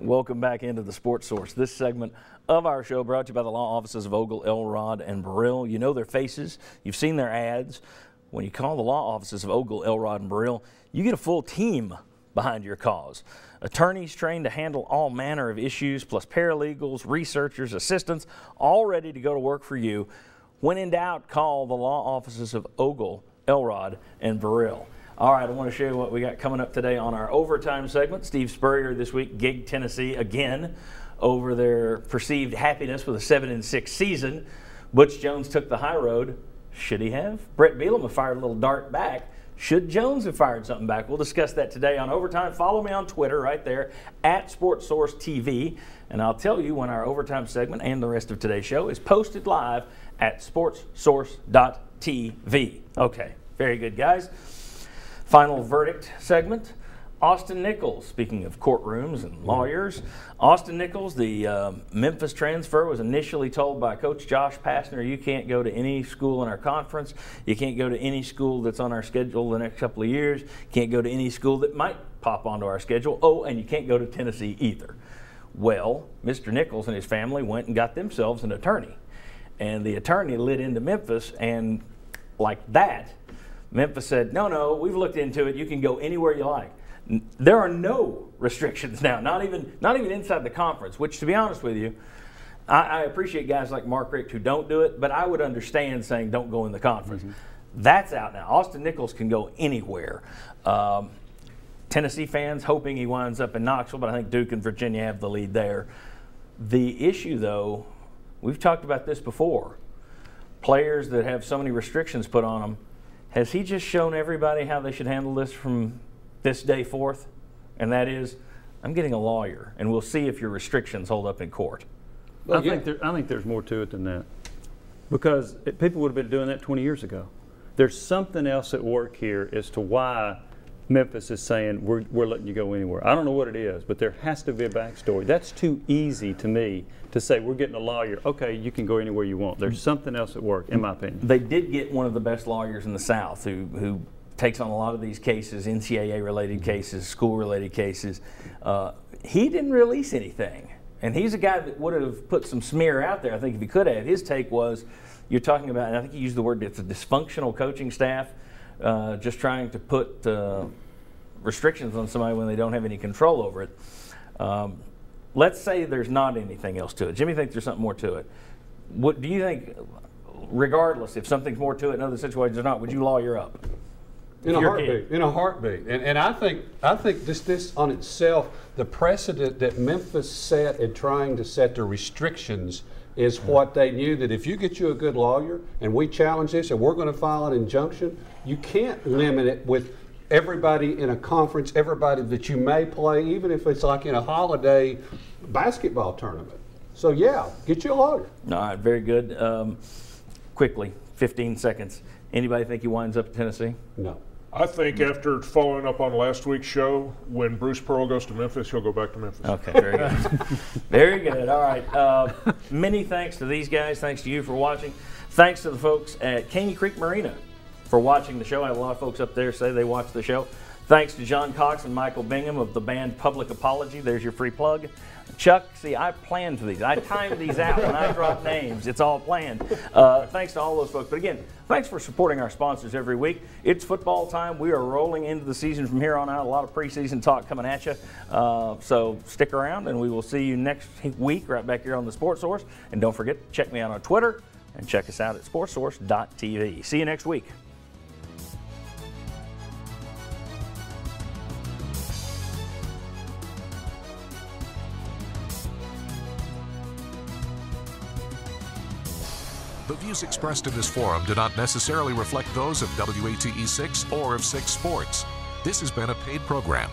Welcome back into the Sports Source. This segment of our show brought to you by the law offices of Ogle, Elrod, and Burrill. You know their faces. You've seen their ads. When you call the law offices of Ogle, Elrod, and Burrill, you get a full team behind your cause. Attorneys trained to handle all manner of issues, plus paralegals, researchers, assistants, all ready to go to work for you. When in doubt, call the law offices of Ogle, Elrod, and Burrill. All right, I want to show you what we got coming up today on our overtime segment. Steve Spurrier this week gigged Tennessee again over their perceived happiness with a 7-6 season. Butch Jones took the high road. Should he have? Brett Bielema fired a little dart back. Should Jones have fired something back? We'll discuss that today on Overtime. Follow me on Twitter right there at SportsSource TV, and I'll tell you when our overtime segment and the rest of today's show is posted live at SportsSource.tv. Okay, very good, guys. Final verdict segment. Austin Nichols, speaking of courtrooms and lawyers, Austin Nichols, the Memphis transfer, was initially told by Coach Josh Pastner, you can't go to any school in our conference, you can't go to any school that's on our schedule the next couple of years, you can't go to any school that might pop onto our schedule, oh, and you can't go to Tennessee either. Well, Mr. Nichols and his family went and got themselves an attorney, and the attorney lit into Memphis, and like that, Memphis said, no, we've looked into it, you can go anywhere you like. There are no restrictions now, not even inside the conference, which, to be honest with you, I appreciate guys like Mark Richt who don't do it, but I would understand saying don't go in the conference. Mm-hmm. That's out now. Austin Nichols can go anywhere. Tennessee fans hoping he winds up in Knoxville, but I think Duke and Virginia have the lead there. The issue, though, we've talked about this before. Players that have so many restrictions put on them, has he just shown everybody how they should handle this from this day forth? And that is, I'm getting a lawyer, and we'll see if your restrictions hold up in court. Well, I think there's more to it than that, because people would have been doing that 20 years ago. There's something else at work here as to why Memphis is saying we're letting you go anywhere. I don't know what it is, but there has to be a backstory. That's too easy to me to say we're getting a lawyer. Okay, you can go anywhere you want. There's something else at work, in my opinion. They did get one of the best lawyers in the South who takes on a lot of these cases, NCAA-related cases, school-related cases. He didn't release anything. And he's a guy that would have put some smear out there, I think, if he could have. His take was, you're talking about, and I think he used the word, it's a dysfunctional coaching staff, just trying to put restrictions on somebody when they don't have any control over it. Let's say there's not anything else to it. Jimmy thinks there's something more to it. What do you think, regardless, if something's more to it in other situations or not, would you lawyer up? In a heartbeat. And I think this on itself, the precedent that Memphis set in trying to set the restrictions is what they knew, that if you get you a good lawyer and we challenge this and we're going to file an injunction, you can't limit it with everybody in a conference, everybody that you may play, even if it's like in a holiday basketball tournament. So yeah, get you a lawyer. All right, very good. Quickly, 15 seconds. Anybody think he winds up in Tennessee? No. I think after following up on last week's show, when Bruce Pearl goes to Memphis, he'll go back to Memphis. Okay, very good. Very good. All right. Many thanks to these guys. Thanks to you for watching. Thanks to the folks at Caney Creek Marina for watching the show. I have a lot of folks up there say they watch the show. Thanks to John Cox and Michael Bingham of the band Public Apology. There's your free plug. Chuck, see, I planned for these. I timed these out when I drop names. It's all planned. Thanks to all those folks. But again, thanks for supporting our sponsors every week. It's football time. We are rolling into the season from here on out. A lot of preseason talk coming at you. So stick around, and we will see you next week right back here on the Sports Source. And don't forget to check me out on Twitter and check us out at SportsSource.tv. See you next week. The views expressed in this forum do not necessarily reflect those of WATE 6 or of 6 Sports. This has been a paid program.